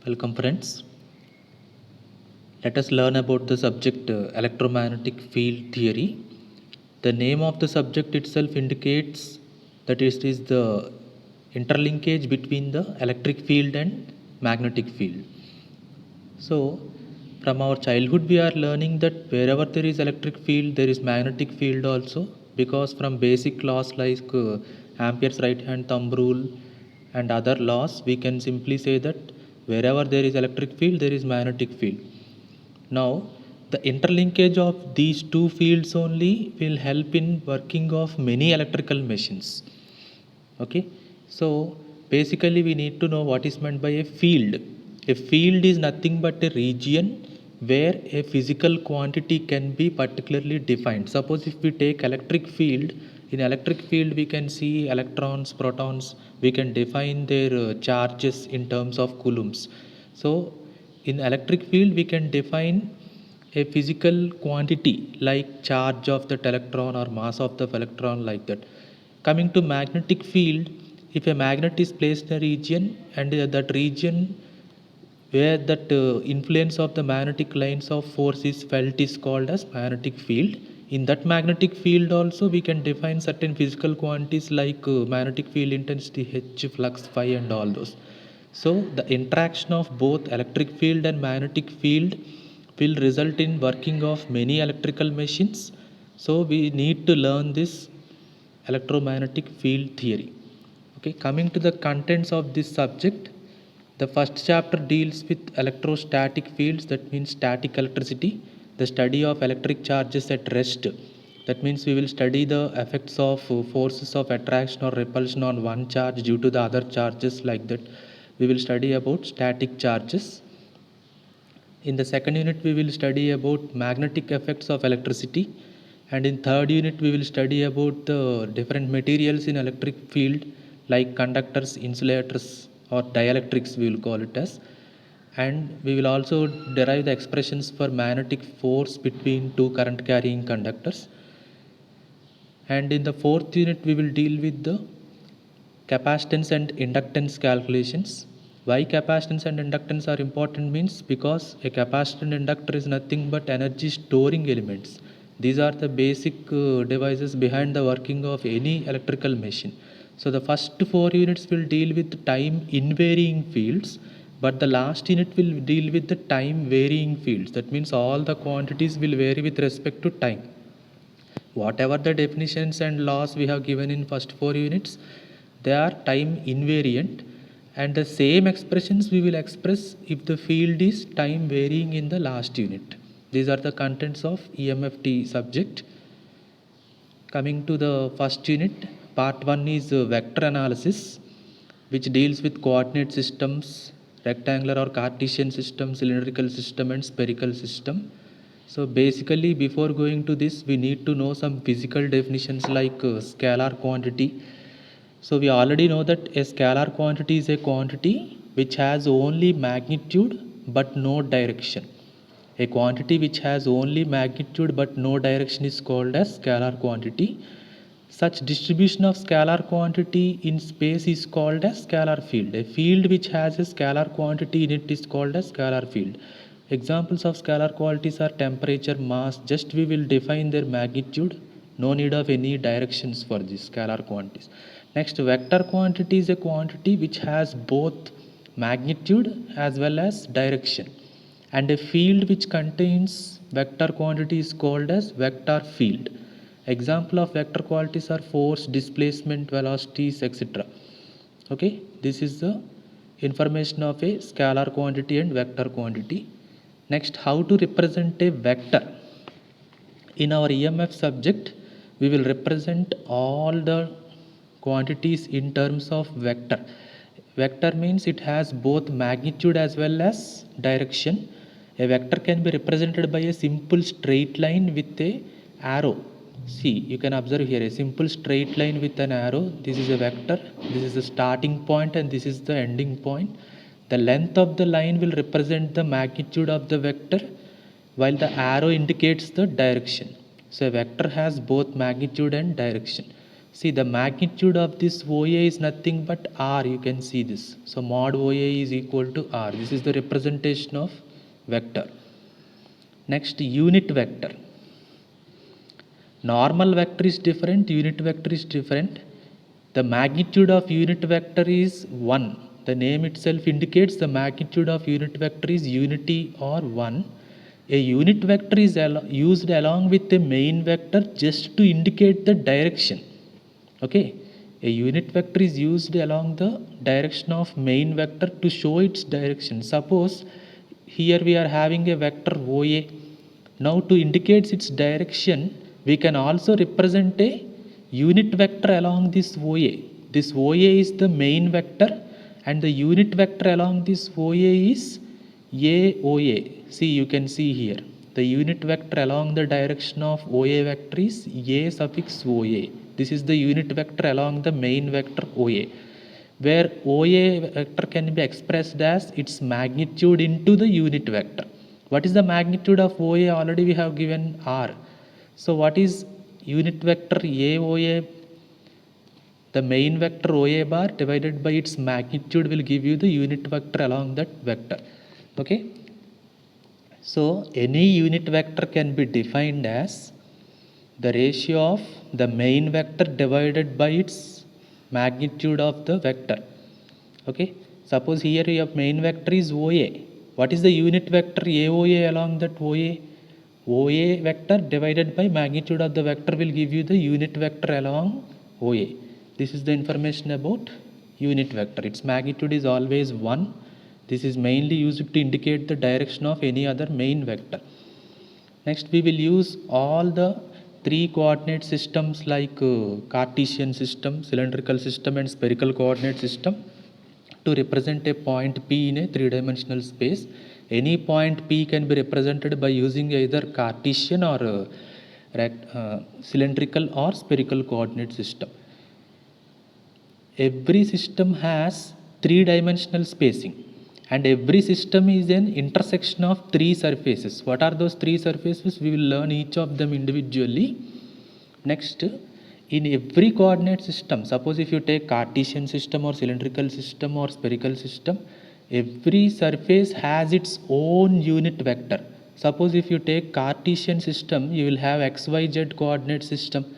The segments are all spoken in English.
Welcome, friends. Let us learn about the subject electromagnetic field theory. The name of the subject itself indicates that it is the interlinkage between the electric field and magnetic field. So, from our childhood, we are learning that wherever there is electric field, there is magnetic field also. Because from basic laws like Ampere's right hand thumb rule and other laws, we can simply say that wherever there is electric field, there is magnetic field. Now, the interlinkage of these two fields only will help in working of many electrical machines. Okay, so basically we need to know what is meant by a field. A field is nothing but a region where a physical quantity can be particularly defined. Suppose if we take electric field, in electric field we can see electrons, protons, we can define their charges in terms of coulombs. So in electric field we can define a physical quantity like charge of that electron or mass of the electron, like that. Coming to magnetic field, if a magnet is placed in a region and that region where that influence of the magnetic lines of force is felt is called as magnetic field. In that magnetic field also we can define certain physical quantities like magnetic field intensity, H, flux, phi, and all those. So the interaction of both electric field and magnetic field will result in working of many electrical machines. So we need to learn this electromagnetic field theory. Okay, coming to the contents of this subject, the first chapter deals with electrostatic fields, that means static electricity, the study of electric charges at rest. That means we will study the effects of forces of attraction or repulsion on one charge due to the other charges, like that. We will study about static charges. In the second unit we will study about magnetic effects of electricity, and in third unit we will study about the different materials in electric field like conductors, insulators, or dielectrics we will call it as. And we will also derive the expressions for magnetic force between two current carrying conductors. And in the fourth unit we will deal with the capacitance and inductance calculations. Why capacitance and inductance are important means because a capacitor and inductor is nothing but energy storing elements. These are the basic devices behind the working of any electrical machine. So the first four units will deal with time invariant fields, but the last unit will deal with the time varying fields. That means all the quantities will vary with respect to time. Whatever the definitions and laws we have given in first four units, they are time invariant, and the same expressions we will express if the field is time varying in the last unit. These are the contents of EMFT subject. Coming to the first unit, part 1 is vector analysis, which deals with coordinate systems, rectangular or Cartesian system, cylindrical system, and spherical system. So basically before going to this we need to know some physical definitions like scalar quantity. So we already know that a scalar quantity is a quantity which has only magnitude but no direction. A quantity which has only magnitude but no direction is called as scalar quantity. Such distribution of scalar quantity in space is called as scalar field. A field which has a scalar quantity in it is called as scalar field. Examples of scalar quantities are temperature, mass. Just we will define their magnitude. No need of any directions for these scalar quantities. Next, vector quantity is a quantity which has both magnitude as well as direction. And a field which contains vector quantity is called as vector field. Example of vector quantities are force, displacement, velocities, etc. Okay, this is the information of a scalar quantity and vector quantity. Next, how to represent a vector. In our EMF subject, we will represent all the quantities in terms of vector. Vector means it has both magnitude as well as direction. A vector can be represented by a simple straight line with a arrow. See, you can observe here a simple straight line with an arrow. This is a vector, this is the starting point, and this is the ending point. The length of the line will represent the magnitude of the vector, while the arrow indicates the direction. So a vector has both magnitude and direction. See, the magnitude of this OA is nothing but R. You can see this. So mod OA is equal to R. This is the representation of vector. Next, unit vector. Normal vector is different, unit vector is different. The magnitude of unit vector is 1. The name itself indicates the magnitude of unit vector is unity or 1. A unit vector is used along with the main vector just to indicate the direction. Okay, a unit vector is used along the direction of main vector to show its direction. Suppose here we are having a vector OA. Now to indicate its direction, we can also represent a unit vector along this OA. This OA is the main vector and the unit vector along this OA is AOA. See, you can see here. The unit vector along the direction of OA vector is A suffix OA. This is the unit vector along the main vector OA, where OA vector can be expressed as its magnitude into the unit vector. What is the magnitude of OA? Already we have given R. So what is unit vector AOA? The main vector OA bar divided by its magnitude will give you the unit vector along that vector. Okay. So any unit vector can be defined as the ratio of the main vector divided by its magnitude of the vector. Okay. Suppose here your main vector is OA. What is the unit vector AOA along that OA? OA vector divided by magnitude of the vector will give you the unit vector along OA. This is the information about unit vector. Its magnitude is always 1. This is mainly used to indicate the direction of any other main vector. Next, we will use all the 3 coordinate systems like Cartesian system, cylindrical system and spherical coordinate system to represent a point P in a 3-dimensional space. Any point P can be represented by using either Cartesian or cylindrical or spherical coordinate system. Every system has 3-dimensional spacing and every system is an intersection of 3 surfaces. What are those 3 surfaces? We will learn each of them individually. Next, in every coordinate system, suppose if you take Cartesian system or cylindrical system or spherical system, every surface has its own unit vector. Suppose if you take Cartesian system, you will have XYZ coordinate system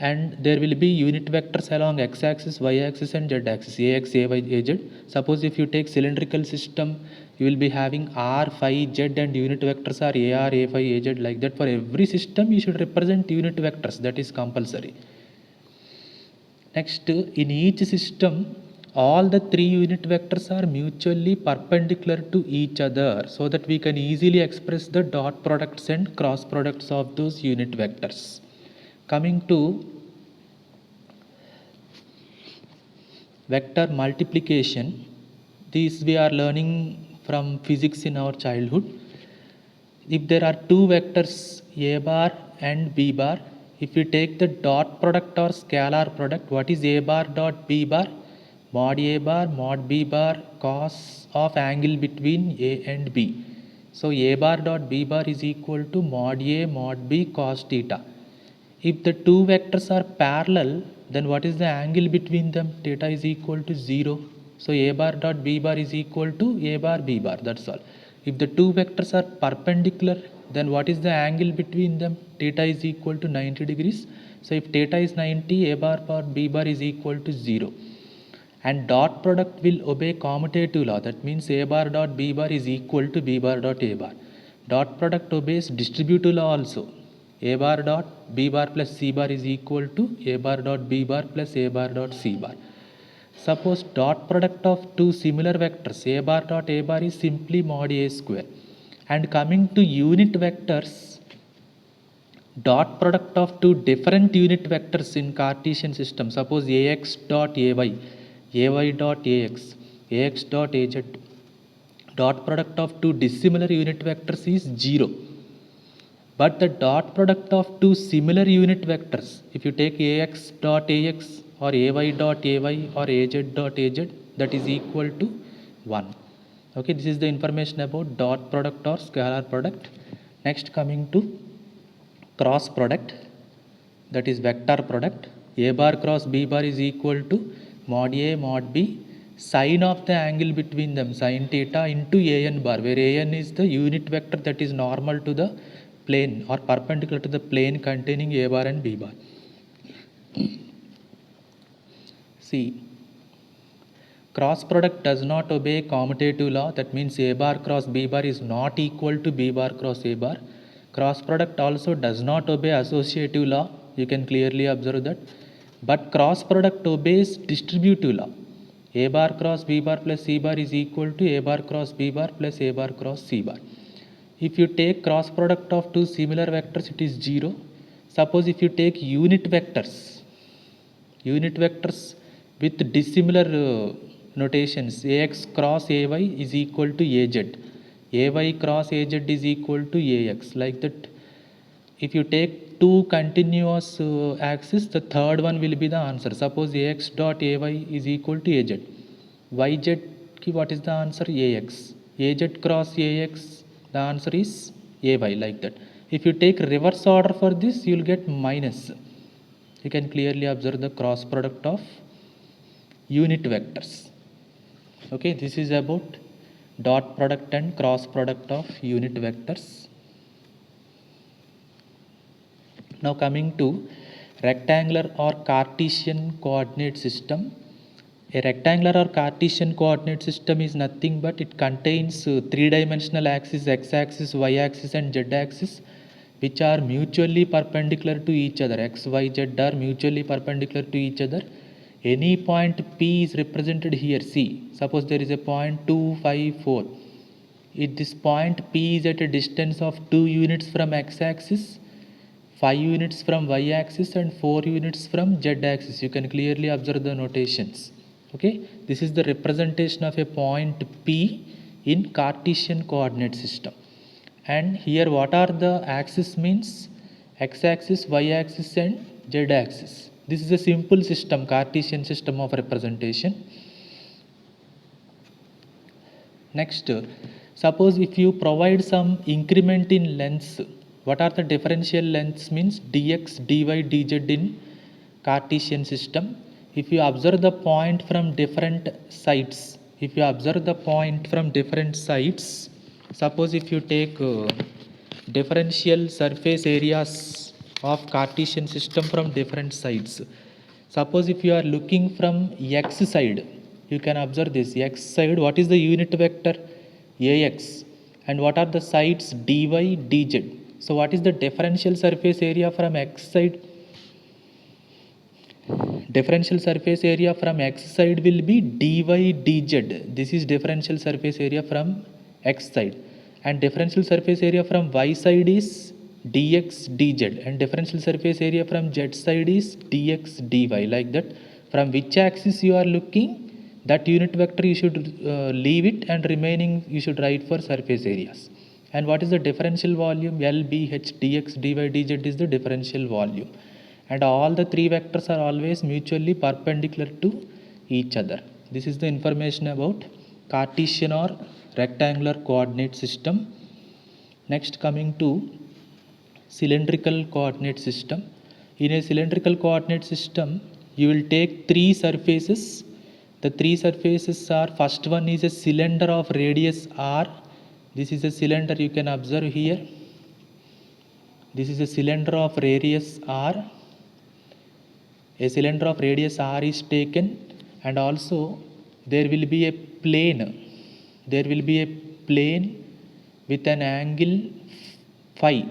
and there will be unit vectors along x-axis, y-axis and z-axis, ax, ay, az. Suppose if you take cylindrical system, you will be having r, phi, z and unit vectors are ar, a, phi, az. Like that, for every system you should represent unit vectors. That is compulsory. Next, in each system, all the 3 unit vectors are mutually perpendicular to each other so that we can easily express the dot products and cross products of those unit vectors. Coming to vector multiplication, these we are learning from physics in our childhood. If there are 2 vectors a bar and b bar, if we take the dot product or scalar product, what is a bar dot b bar? Mod a bar mod b bar cos of angle between a and b. So a bar dot b bar is equal to mod a mod b cos theta. If the 2 vectors are parallel, then what is the angle between them? Theta is equal to 0. So a bar dot b bar is equal to a bar b bar. That's all. If the 2 vectors are perpendicular, then what is the angle between them? Theta is equal to 90 degrees. So if theta is 90, a bar b bar is equal to 0. And dot product will obey commutative law. That means a bar dot b bar is equal to b bar dot a bar. Dot product obeys distributive law also. A bar dot b bar plus c bar is equal to a bar dot b bar plus a bar dot c bar. Suppose dot product of 2 similar vectors a bar dot a bar is simply mod a square. And coming to unit vectors, dot product of 2 different unit vectors in Cartesian system, suppose ax dot ay dot ax dot az, dot product of 2 dissimilar unit vectors is 0. But the dot product of 2 similar unit vectors, if you take ax dot ax or ay dot ay or az dot az, that is equal to 1. Okay, this is the information about dot product or scalar product. Next, coming to cross product, that is vector product. A bar cross B bar is equal to mod A mod B sine of the angle between them, sine theta into an bar, where an is the unit vector that is normal to the plane or perpendicular to the plane containing A bar and B bar. See, cross product does not obey commutative law. That means A bar cross B bar is not equal to B bar cross A bar. Cross product also does not obey associative law. You can clearly observe that. But cross product obeys distributive law. A bar cross B bar plus C bar is equal to A bar cross B bar plus A bar cross C bar. If you take cross product of two similar vectors, it is 0. Suppose if you take unit vectors with dissimilar notations, ax cross ay is equal to az, ay cross az is equal to ax, like that. If you take two continuous axes, the third one will be the answer. Suppose ax dot ay is equal to az, yz ki what is the answer? Ax, az cross ax, the answer is ay, like that. If you take reverse order for this, you will get minus. You can clearly observe the cross product of unit vectors. Okay, this is about dot product and cross product of unit vectors. Now coming to rectangular or Cartesian coordinate system. A rectangular or Cartesian coordinate system is nothing but it contains three-dimensional axis, x-axis, y-axis and z-axis, which are mutually perpendicular to each other. X, y, z are mutually perpendicular to each other. Any point P is represented here. See, suppose there is a point 2, 5, 4. If this point P is at a distance of 2 units from x-axis, 5 units from y-axis and 4 units from z-axis. You can clearly observe the notations. Okay, this is the representation of a point P in Cartesian coordinate system. And here what are the axis means? X-axis, y-axis and z-axis. This is a simple system, Cartesian system of representation. Next, suppose if you provide some increment in lengths, what are the differential lengths means? Dx, dy, dz in Cartesian system. If you observe the point from different sides, suppose if you take differential surface areas of Cartesian system from different sides. Suppose if you are looking from x side, you can observe this x side. What is the unit vector? Ax. And what are the sides? Dy, dz. So what is the differential surface area from x side? Differential surface area from x side will be dy dz. This is differential surface area from x side. And differential surface area from y side is dx dz. And differential surface area from z side is dx dy, like that. From which axis you are looking, that unit vector you should leave it, and remaining you should write for surface areas. And what is the differential volume? LBH dx dy dz is the differential volume. And all the three vectors are always mutually perpendicular to each other. This is the information about Cartesian or rectangular coordinate system. Next, coming to cylindrical coordinate system. In a cylindrical coordinate system, you will take three surfaces. The three surfaces are, first one is a cylinder of radius r. This is a cylinder, you can observe here. This is a cylinder of radius r. A cylinder of radius r is taken, and also there will be a plane. There will be a plane with an angle phi.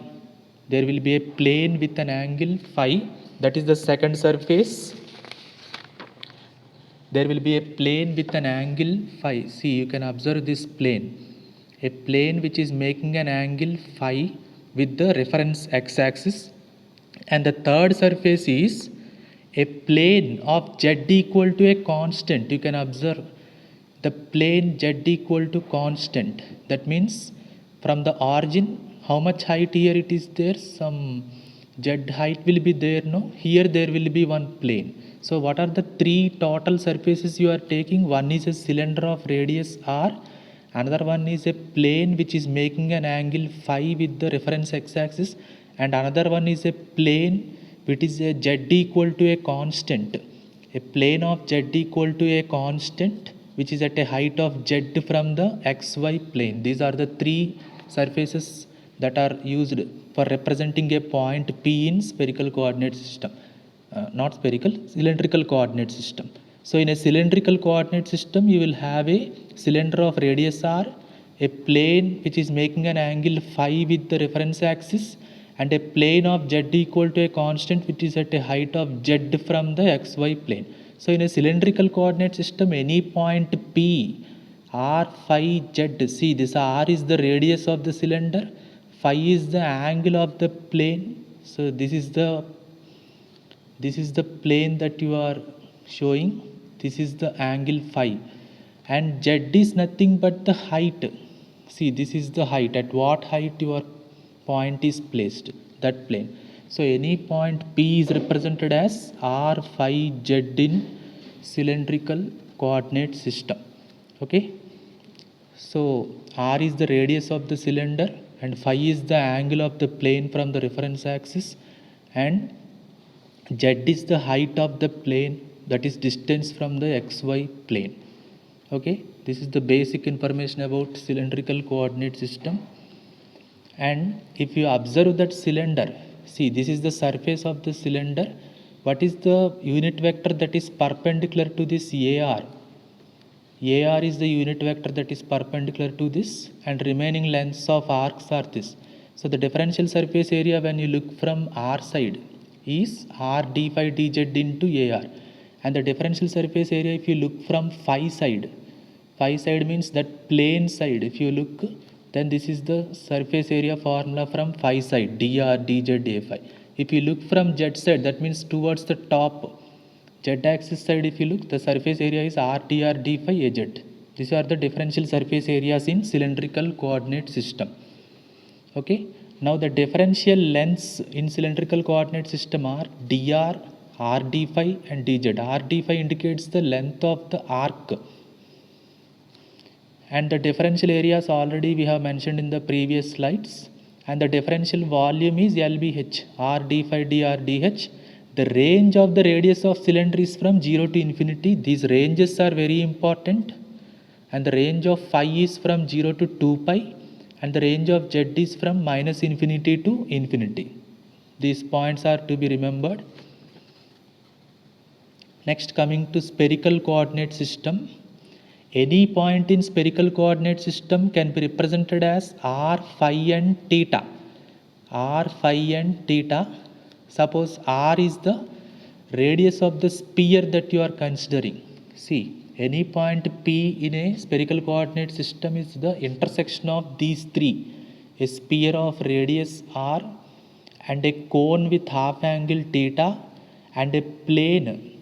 There will be a plane with an angle phi. That is the second surface. There will be a plane with an angle phi. See, you can observe this plane. A plane which is making an angle phi with the reference x-axis. And the third surface is a plane of z equal to a constant. You can observe the plane z equal to constant. That means from the origin, how much height here it is there? Some z height will be there, no? Here there will be one plane. So what are the three total surfaces you are taking? One is a cylinder of radius r. Another one is a plane which is making an angle phi with the reference x-axis. And another one is a plane which is a z equal to a constant, a plane of z equal to a constant which is at a height of z from the xy plane. These are the three surfaces that are used for representing a point P in spherical coordinate system. Not spherical, cylindrical coordinate system. So in a cylindrical coordinate system, you will have a cylinder of radius r, a plane which is making an angle phi with the reference axis, and a plane of z equal to a constant which is at a height of z from the xy plane. So in a cylindrical coordinate system, any point P, r, phi, z, see this r is the radius of the cylinder, phi is the angle of the plane. So this is the plane that you are showing, this is the angle phi, and z is nothing but the height. See, this is the height, at what height your point is placed, that plane. So any point P is represented as r phi z in cylindrical coordinate system. Okay, so r is the radius of the cylinder and phi is the angle of the plane from the reference axis, and z is the height of the plane, that is distance from the xy plane. Okay, this is the basic information about cylindrical coordinate system. And if you observe that cylinder, see this is the surface of the cylinder. What is the unit vector that is perpendicular to this AR? AR is the unit vector that is perpendicular to this, and remaining lengths of arcs are this. So the differential surface area when you look from R side is r d phi dz into AR, and the differential surface area if you look from phi side means that plane side, if you look, then this is the surface area formula from phi side, dr dz a phi. If you look from z side, that means towards the top z axis side, if you look, the surface area is r dr d phi az. These are the differential surface areas in cylindrical coordinate system. Okay, now the differential lengths in cylindrical coordinate system are dr, r d phi and dz. R d phi indicates the length of the arc, and the differential areas already we have mentioned in the previous slides, and the differential volume is LBH, r d phi dr dh. The range of the radius of cylinder is from 0 to infinity. These ranges are very important, and the range of phi is from 0 to 2 pi, and the range of z is from minus infinity to infinity. These points are to be remembered. Next, coming to spherical coordinate system. Any point in spherical coordinate system can be represented as r, phi and theta. R, phi and theta. Suppose r is the radius of the sphere that you are considering. See, any point P in a spherical coordinate system is the intersection of these three: a sphere of radius r, and a cone with half angle theta, and a plane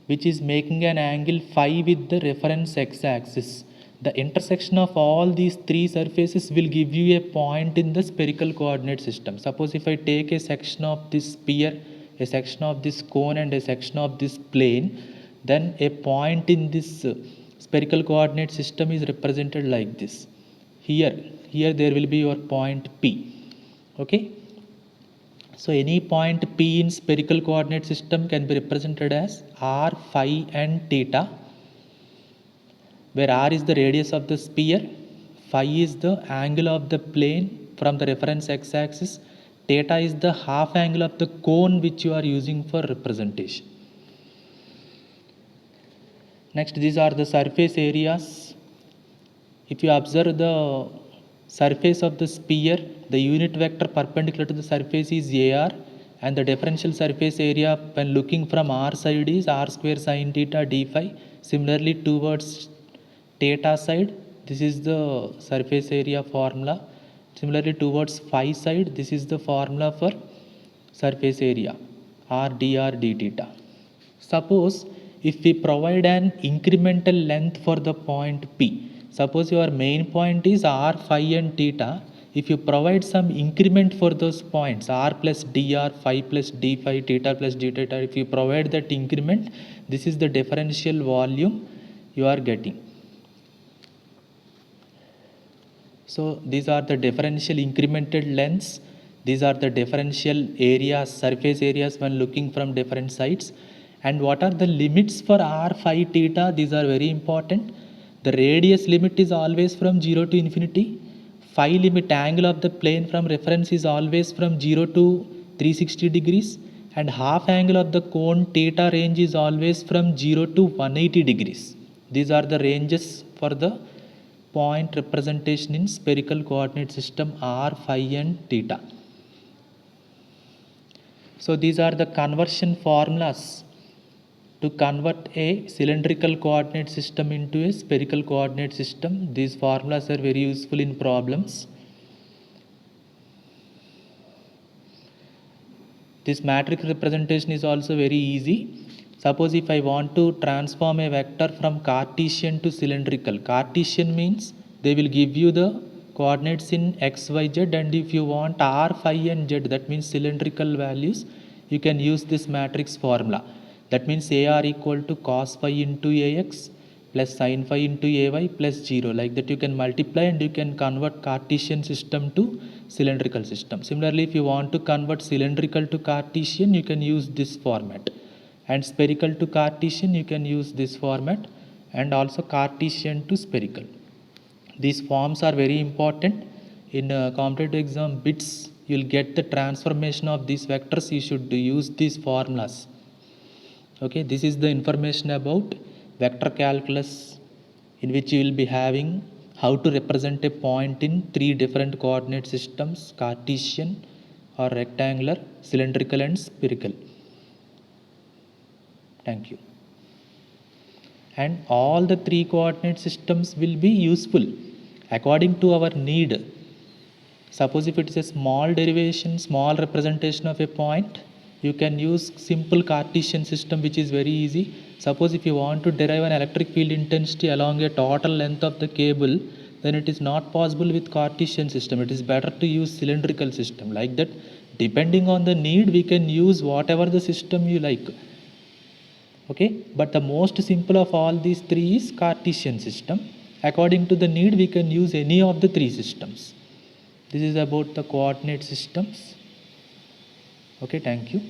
which is making an angle phi with the reference x-axis. The intersection of all these three surfaces will give you a point in the spherical coordinate system. Suppose if I take a section of this sphere, a section of this cone and a section of this plane, then a point in this spherical coordinate system is represented like this. Here there will be your point P. Okay, so any point P in spherical coordinate system can be represented as r, phi and theta, where r is the radius of the sphere, phi is the angle of the plane from the reference x-axis, theta is the half angle of the cone which you are using for representation. Next, these are the surface areas. If you observe the surface of the sphere, the unit vector perpendicular to the surface is AR, and the differential surface area when looking from R side is R square sin theta d phi. Similarly, towards theta side, this is the surface area formula. Similarly, towards phi side, this is the formula for surface area, r dr d theta. Suppose if we provide an incremental length for the point P, suppose your main point is r, phi and theta. If you provide some increment for those points, r plus dr, phi plus d phi, theta plus d theta, if you provide that increment, this is the differential volume you are getting. So these are the differential incremented lengths These are the differential areas, surface areas when looking from different sides. And what are the limits for r, phi, theta? These are very important. The radius limit is always from 0 to infinity. Phi limit, angle of the plane from reference, is always from 0 to 360 degrees. And half angle of the cone theta range is always from 0 to 180 degrees. These are the ranges for the point representation in spherical coordinate system r, phi and theta. So these are the conversion formulas to convert a cylindrical coordinate system into a spherical coordinate system. These formulas are very useful in problems. This matrix representation is also very easy. Suppose if I want to transform a vector from Cartesian to cylindrical. Cartesian means they will give you the coordinates in x, y, z, and if you want r, phi and z, that means cylindrical values, you can use this matrix formula. That means ar equal to cos phi into ax plus sin phi into ay plus 0. Like that you can multiply and you can convert Cartesian system to cylindrical system. Similarly, if you want to convert cylindrical to Cartesian, you can use this format, and spherical to Cartesian you can use this format, and also Cartesian to spherical. These forms are very important in competitive exam bits. You'll get the transformation of these vectors. You should use these formulas. Okay, this is the information about vector calculus, in which you will be having how to represent a point in three different coordinate systems: Cartesian or rectangular, cylindrical and spherical. Thank you. And all the three coordinate systems will be useful according to our need. Suppose if it is a small derivation, small representation of a point, you can use simple Cartesian system, which is very easy. Suppose if you want to derive an electric field intensity along a total length of the cable, then it is not possible with Cartesian system. It is better to use cylindrical system. Like that, depending on the need, we can use whatever the system you like. Okay, but the most simple of all these three is Cartesian system. According to the need, we can use any of the three systems. This is about the coordinate systems. Okay, thank you.